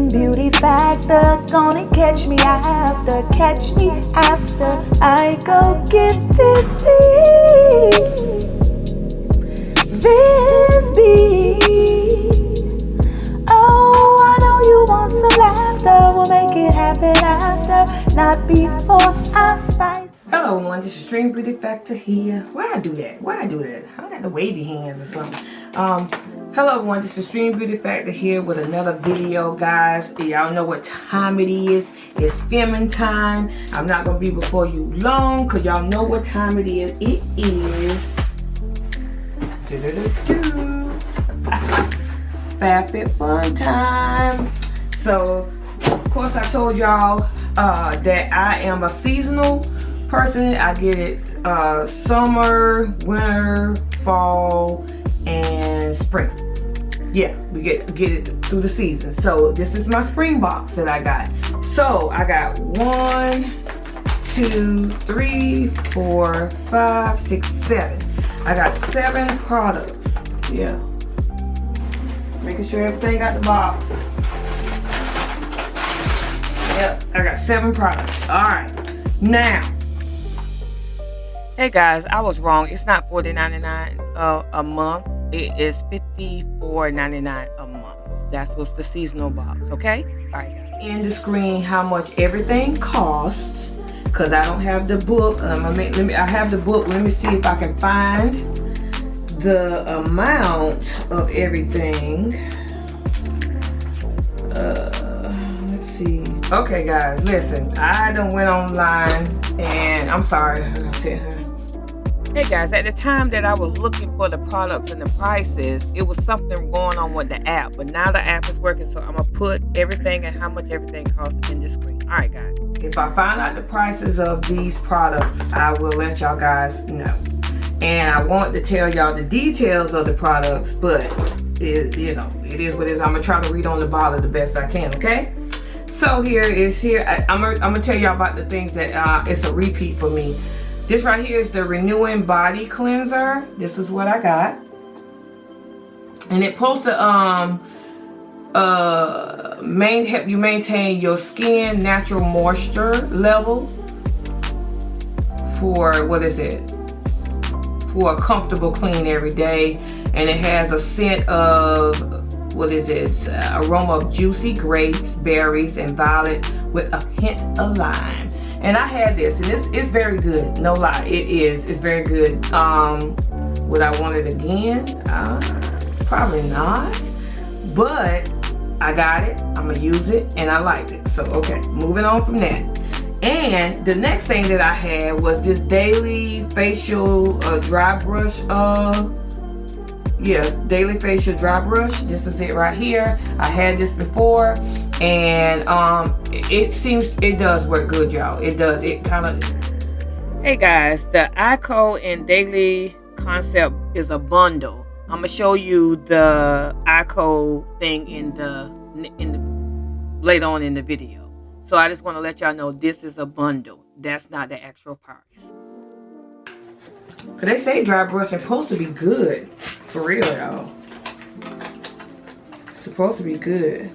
Extreme beauty factor, gonna catch me after I go get this beat. Oh, I know you want some laughter, we'll make it happen after, not before I spice. Hello everyone, this is Extreme Beauty Factor here. Why I do that? I got the wavy hands or something. Hello everyone, this is Extreme Beauty Factor here with another video, guys. Y'all know what time it is. It's filming time. I'm not gonna be before you long because y'all know what time it is. It is FabFitFun time. So of course I told y'all that I am a seasonal person. I get it summer, winter, fall, and spring. Yeah, we get it through the season. So this is my spring box that I got. So I got 1, 2, 3, 4, 5, 6, 7. I got 7 products. Yeah. Making sure everything got the box. Yep, I got 7 products. Alright. Now, hey guys, I was wrong. It's not $40.99 a month. It is $54.99 a month. That's what's the seasonal box, okay? Alright guys. In the screen how much everything costs. Cause I don't have the book. I have the book. Let me see if I can find the amount of everything. Let's see. Okay guys, listen. I done went online and I'm sorry. I'll tell her. Hey guys, at the time that I was looking for the products and the prices, it was something going on with the app. But now the app is working, so I'm going to put everything and how much everything costs in the screen. Alright guys. If I find out the prices of these products, I will let y'all guys know. And I want to tell y'all the details of the products, but it is what it is. I'm going to try to read on the bottle the best I can, okay? So I'm going to tell y'all about the things that it's a repeat for me. This right here is the Renewing Body Cleanser. This is what I got. And it's supposed to help you maintain your skin natural moisture level for, what is it? For a comfortable clean every day. And it has a scent of, what is it? Aroma of juicy grapes, berries, and violet with a hint of lime. And I had this, and it's very good. No lie, it is. It's very good. Would I want it again? Probably not. But I got it. I'm gonna use it, and I liked it. So okay, moving on from that. And the next thing that I had was this daily facial dry brush. Daily facial dry brush. This is it right here. I had this before. And it does work good, y'all. It does. It kind of. Hey guys, the ICO and Daily Concept is a bundle. I'm gonna show you the ICO thing in the later on in the video. So I just want to let y'all know this is a bundle. That's not the actual price. Cause they say dry brush is supposed to be good, for real, y'all. It's supposed to be good.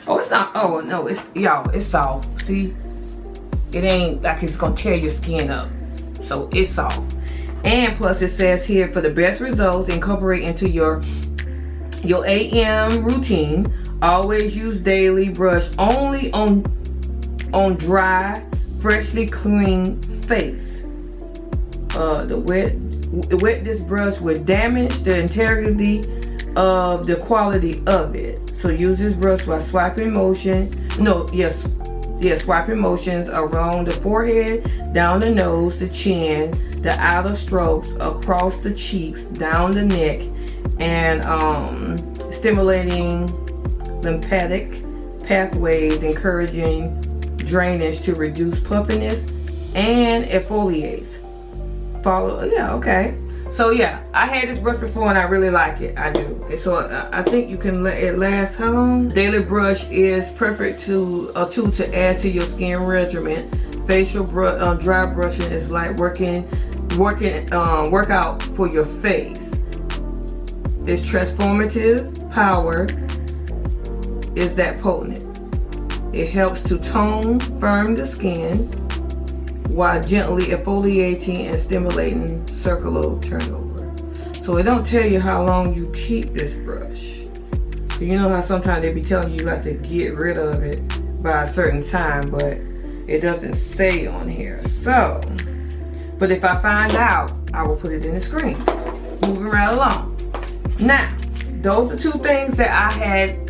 Oh, it's not. Oh, no, it's soft. See? It ain't like it's gonna tear your skin up. So it's soft. And plus it says here, for the best results, incorporate into your AM routine. Always use daily brush only on dry, freshly clean face. The wet this brush would damage the integrity of the quality of it. So use this brush by swiping motions around the forehead, down the nose, the chin, the outer strokes, across the cheeks, down the neck, and stimulating lymphatic pathways, encouraging drainage to reduce puffiness, and exfoliates. Okay. So yeah, I had this brush before and I really like it. I do. So I think you can let it last how long? Daily brush is perfect tool to add to your skin regimen. Facial dry brushing is like workout for your face. It's transformative power is that potent. It helps to tone, firm the skin while gently exfoliating and stimulating circular turnover. So it don't tell you how long you keep this brush. So you know how sometimes they be telling you have to get rid of it by a certain time, but it doesn't say on here. So, but if I find out, I will put it in the screen. Moving right along. Now, those are two things that I had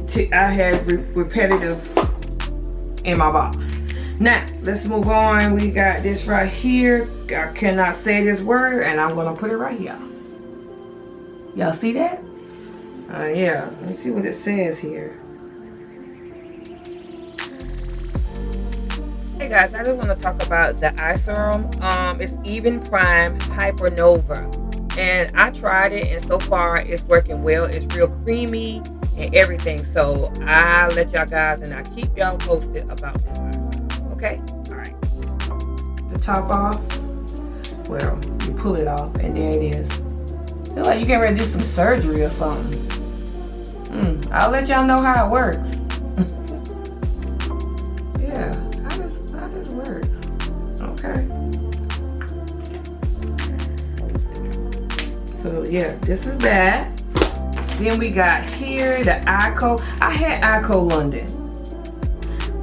repetitive in my box. Now, let's move on. We got this right here. I cannot say this word, and I'm gonna put it right here. Y'all see that? Yeah, let me see what it says here. Hey guys, I just want to talk about the eye serum. It's Even Prime Hypernova. And I tried it, and so far it's working well. It's real creamy and everything. So I'll let y'all guys, and I'll keep y'all posted about this eye serum. Okay? Alright. The top off. Well, you pull it off, and there it is. Feel like you getting ready to do some surgery or something. I'll let y'all know how it works. Yeah, how this works. Okay. So yeah, this is that. Then we got here the Ico. I had Ico London.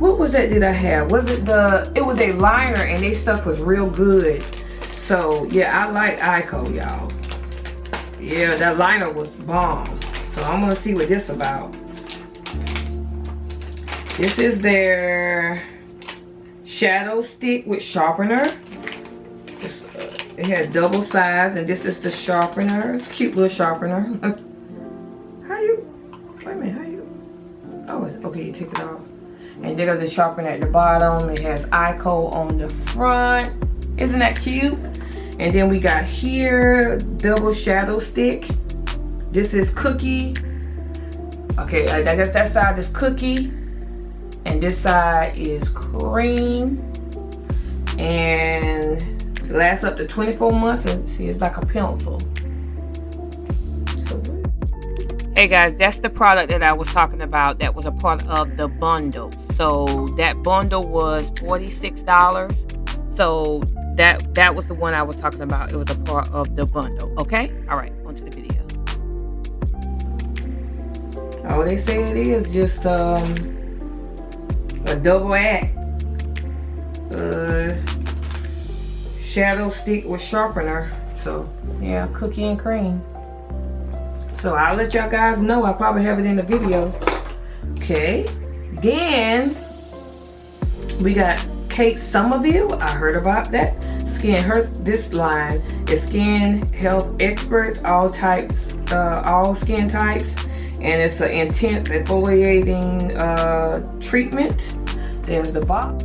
What was that I have? Was it it was a liner, and their stuff was real good. So yeah, I like Ico, y'all. Yeah, that liner was bomb. So I'm gonna see what this about. This is their shadow stick with sharpener. It has double size, and this is the sharpener. It's a cute little sharpener. Wait a minute, how you? Oh, it's, okay, you take it off. And there's the sharpener at the bottom. It has Ico on the front. Isn't that cute? And then we got here, double shadow stick. This is cookie. Okay, I guess that side is cookie. And this side is cream. And it lasts up to 24 months. And see, it's like a pencil. So, hey guys, that's the product that I was talking about. That was a part of the bundle. So that bundle was $46. So that was the one I was talking about. It was a part of the bundle. Okay? Alright, on to the video. Oh, they say it is just a double act. Shadow stick with sharpener. So yeah, cookie and cream. So I'll let y'all guys know. I'll probably have it in the video. Okay. Then we got Kate Somerville. I heard about that. This line is Skin Health Experts, all skin types. And it's an intense exfoliating treatment. There's the box.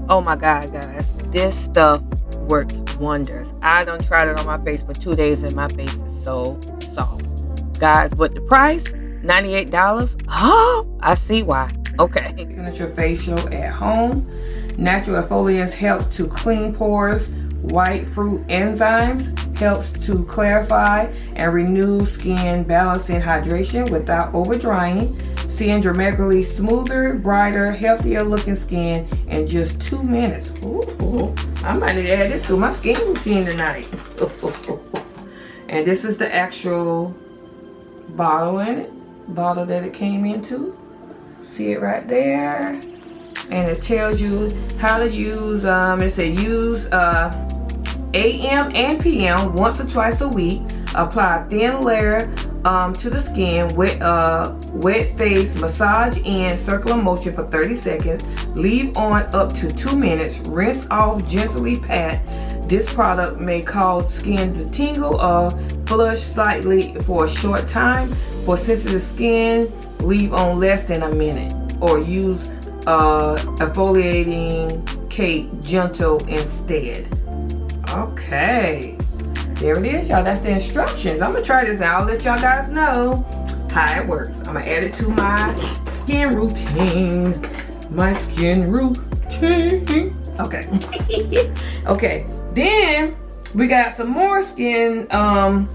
Oh my God, guys. This stuff works wonders. I done tried it on my face for 2 days, and my face is so soft. Guys, but the price, $98. Oh, I see why. Okay. Signature facial at home. Natural exfoliants helps to clean pores. White fruit enzymes helps to clarify and renew skin, balancing hydration without over drying, seeing dramatically smoother, brighter, healthier looking skin in just 2 minutes. Ooh, I might need to add this to my skin routine tonight. And this is the actual bottle bottle that it came into. See it right there. And it tells you how to use, it says use AM and PM once or twice a week. Apply a thin layer to the skin with wet face, massage in circular motion for 30 seconds. Leave on up to 2 minutes. Rinse off, gently pat. This product may cause skin to tingle or flush slightly for a short time. For sensitive skin, leave on less than a minute. Or use exfoliating Kate Gentle instead. Okay, there it is, y'all. That's the instructions. I'm gonna try this out. I'll let y'all guys know how it works. I'm gonna add it to my skin routine. My skin routine. Okay. Okay. Then we got some more skin, some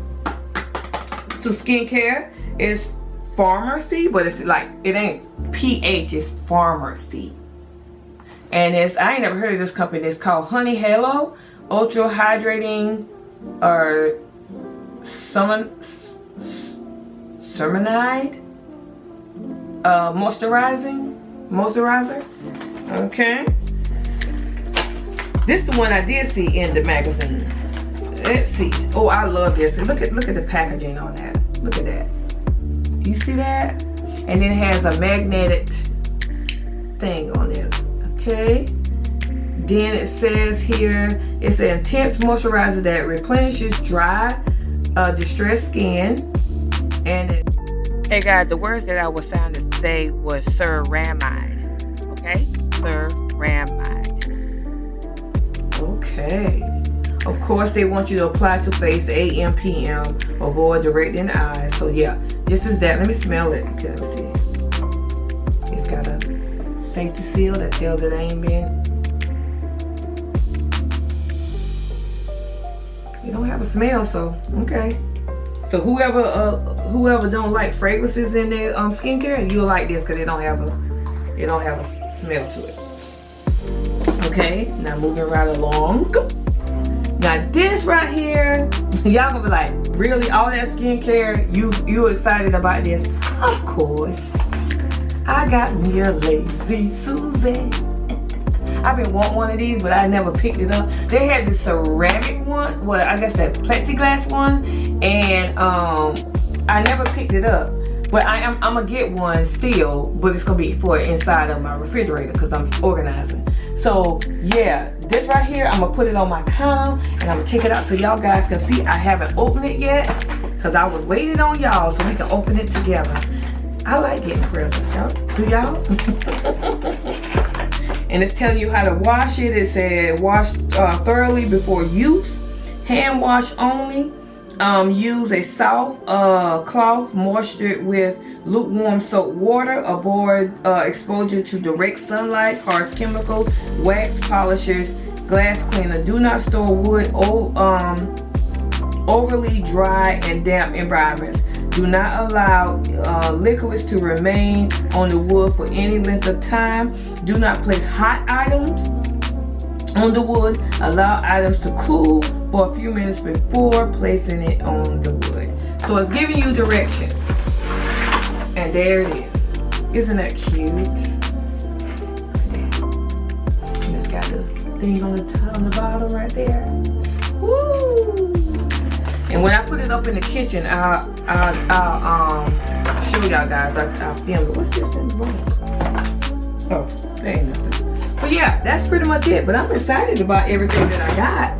skincare. It's Pharmacy, but it's like, it ain't PH is pharmacy. And I ain't never heard of this company. It's called Honey Halo Ultra Hydrating or Cerminide moisturizer. Okay. This is the one I did see in the magazine. Let's see. Oh, I love this. Look at the packaging on that. Look at that. You see that? And then it has a magnetic thing on it. Okay. Then it says here, it's an intense moisturizer that replenishes dry, distressed skin. And hey guys, the words that I was sound to say was ceramide. Okay? Ceramide. Okay. Of course, they want you to apply to face AM, PM, avoid direct in the eyes. So yeah, this is that. Let me smell it. Okay, let me see. It's got a safety seal that tells it ain't been. You don't have a smell, so okay. So whoever don't like fragrances in their skincare, you'll like this because it don't have a smell to it. Okay, now moving right along. Now this right here, y'all gonna be like, really, all that skincare, you excited about this? Of course. I got me a Lazy Susan. I've been wanting one of these, but I never picked it up. They had this ceramic one, well, I guess that plexiglass one, and I never picked it up. But I'm gonna get one still, but it's gonna be for inside of my refrigerator because I'm organizing. So yeah, this right here, I'm gonna put it on my counter and I'm gonna take it out so y'all guys can see. I haven't opened it yet because I was waiting on y'all so we can open it together. I like getting presents, y'all. Do y'all? And it's telling you how to wash it. It said wash thoroughly before use, hand wash only. Use a soft cloth moistured with lukewarm soap water. Avoid exposure to direct sunlight, harsh chemicals, wax polishers, glass cleaner. Do not store wood overly dry and damp environments. Do not allow liquids to remain on the wood for any length of time. Do not place hot items on the wood. Allow items to cool for a few minutes before placing it on the wood. So it's giving you directions. And there it is. Isn't that cute? And it's got the thing on the bottom right there. Woo! And when I put it up in the kitchen, I'll show y'all guys. I'll film it. What's this in the bottom? Oh, there ain't nothing. But yeah, that's pretty much it. But I'm excited about everything that I got.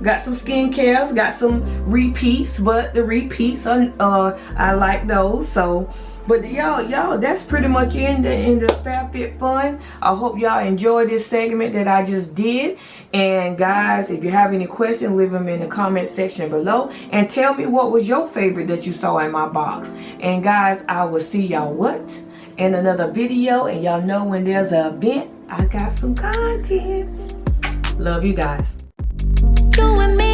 Got some skincares, got some repeats, but the repeats are I like those. So, but y'all, that's pretty much in the FabFitFun. I hope y'all enjoyed this segment that I just did. And guys, if you have any questions, leave them in the comment section below and tell me what was your favorite that you saw in my box. And guys, I will see y'all in another video. And y'all know when there's an event, I got some content. Love you guys. You and me.